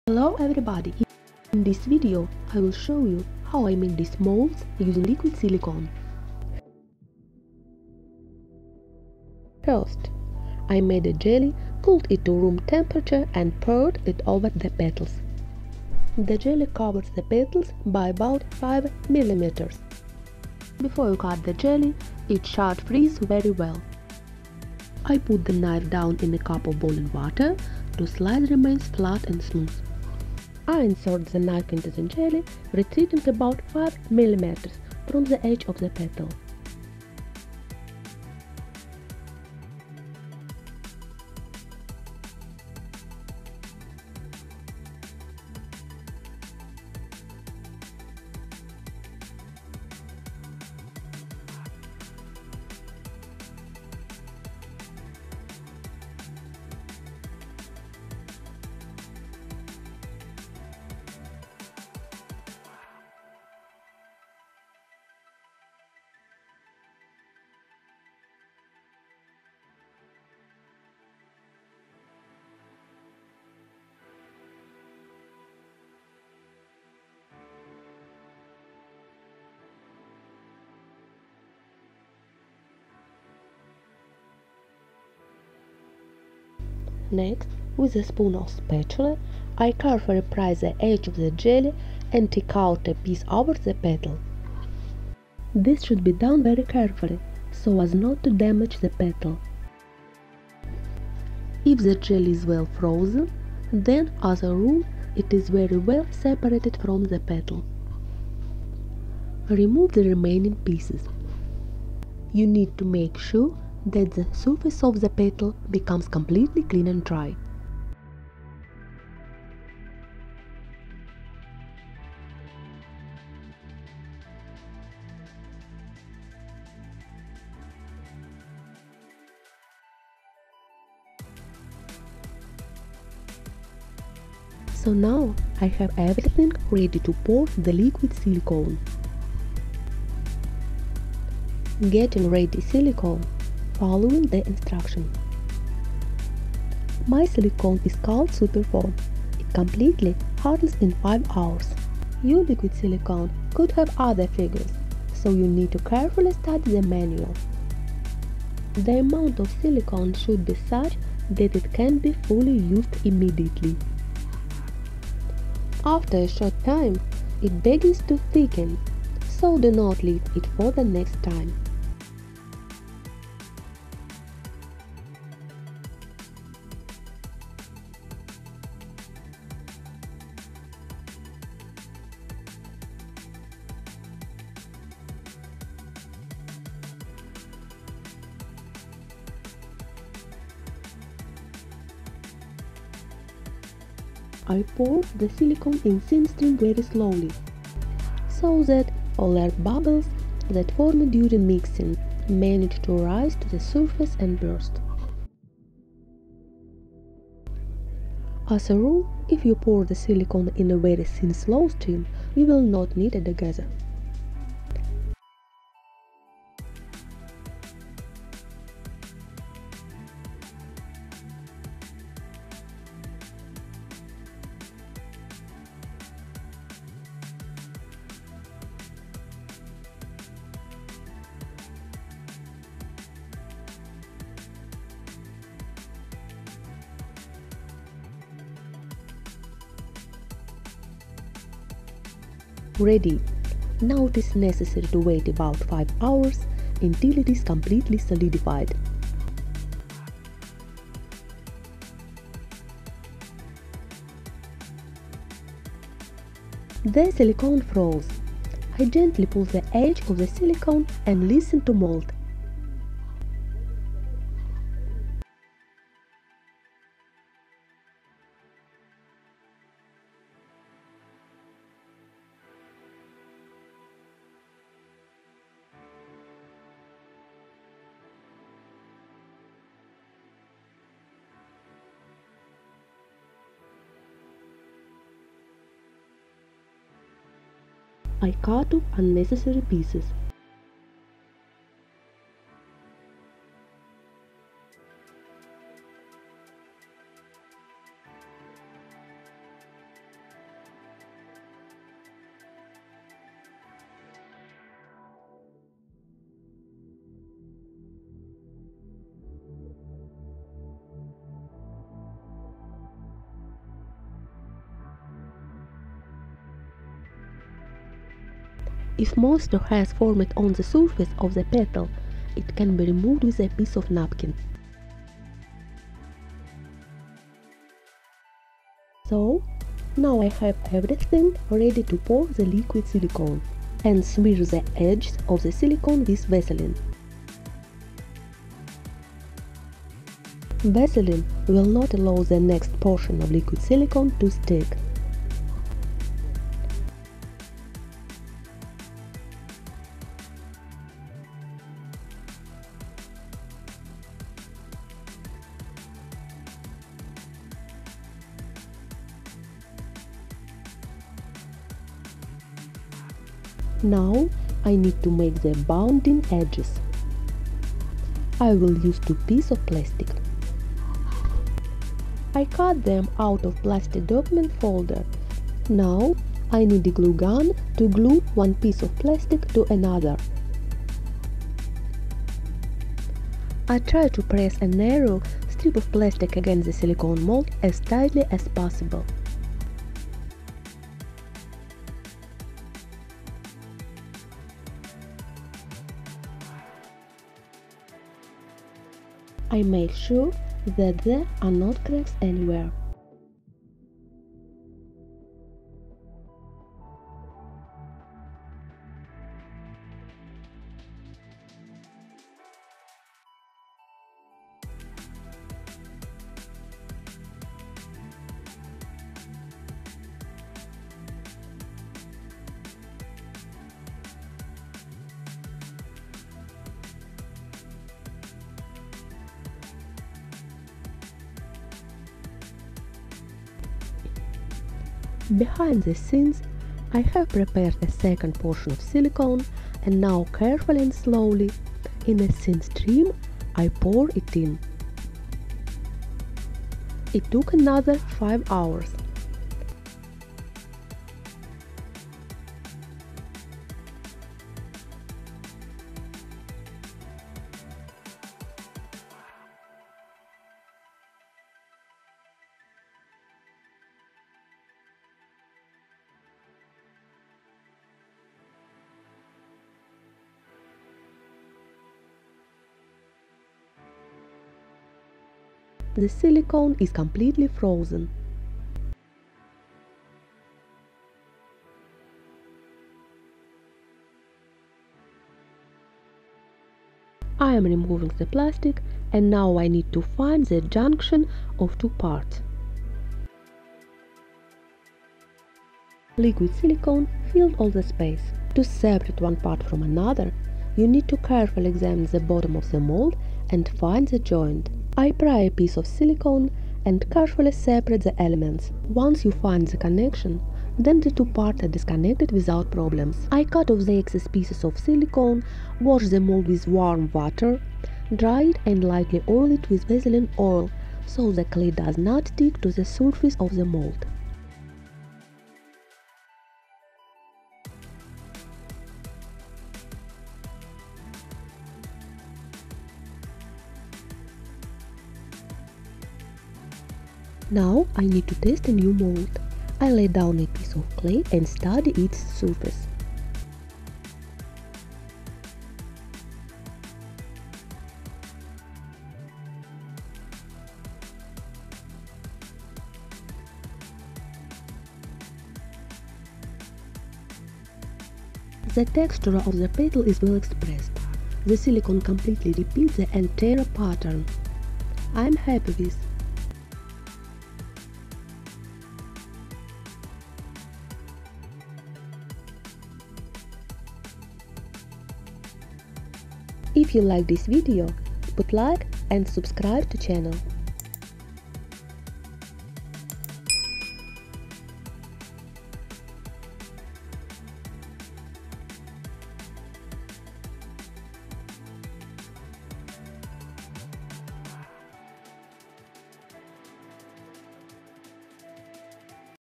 Hello everybody! In this video I will show you how I made these molds using liquid silicone. First, I made a jelly, cooled it to room temperature and poured it over the petals. The jelly covers the petals by about 5 mm. Before you cut the jelly, it should freeze very well. I put the knife down in a cup of boiling water. The slice remains flat and smooth. I insert the knife into the jelly, retreating about 5 mm from the edge of the petal. Next, with a spoon or spatula, I carefully pry the edge of the jelly and take out a piece over the petal. This should be done very carefully, so as not to damage the petal. If the jelly is well frozen, then as a rule it is very well separated from the petal. Remove the remaining pieces. You need to make sure that the surface of the petal becomes completely clean and dry. So now I have everything ready to pour the liquid silicone. Getting ready silicone, following the instruction. My silicone is called Superform. It completely hardens in 5 hours. Your liquid silicone could have other figures, so you need to carefully study the manual. The amount of silicone should be such that it can be fully used immediately. After a short time, it begins to thicken, so do not leave it for the next time. I pour the silicone in thin stream very slowly, so that all air bubbles that form during mixing manage to rise to the surface and burst. As a rule, if you pour the silicone in a very thin slow stream, you will not knead it together. Ready. Now it is necessary to wait about 5 hours until it is completely solidified. The silicone froze. I gently pull the edge of the silicone and listen to mold. I cut off unnecessary pieces. If moisture has formed on the surface of the petal, it can be removed with a piece of napkin. So, now I have everything ready to pour the liquid silicone and smear the edges of the silicone with Vaseline. Vaseline will not allow the next portion of liquid silicone to stick. Now I need to make the bounding edges. I will use 2 pieces of plastic. I cut them out of plastic document folder. Now I need a glue gun to glue one piece of plastic to another. I try to press a narrow strip of plastic against the silicone mold as tightly as possible. I make sure that there are not cracks anywhere. Behind the scenes, I have prepared a second portion of silicone and now carefully and slowly, in a thin stream, I pour it in. It took another 5 hours. The silicone is completely frozen. I am removing the plastic and now I need to find the junction of 2 parts. Liquid silicone filled all the space. To separate one part from another, you need to carefully examine the bottom of the mold and find the joint. I pry a piece of silicone and carefully separate the elements. Once you find the connection, then the 2 parts are disconnected without problems. I cut off the excess pieces of silicone, wash the mold with warm water, dry it and lightly oil it with Vaseline oil so the clay does not stick to the surface of the mold. Now I need to test a new mold. I lay down a piece of clay and study its surface. The texture of the petal is well expressed. The silicone completely repeats the entire pattern. I am happy with. If you like this video, put like and subscribe to channel.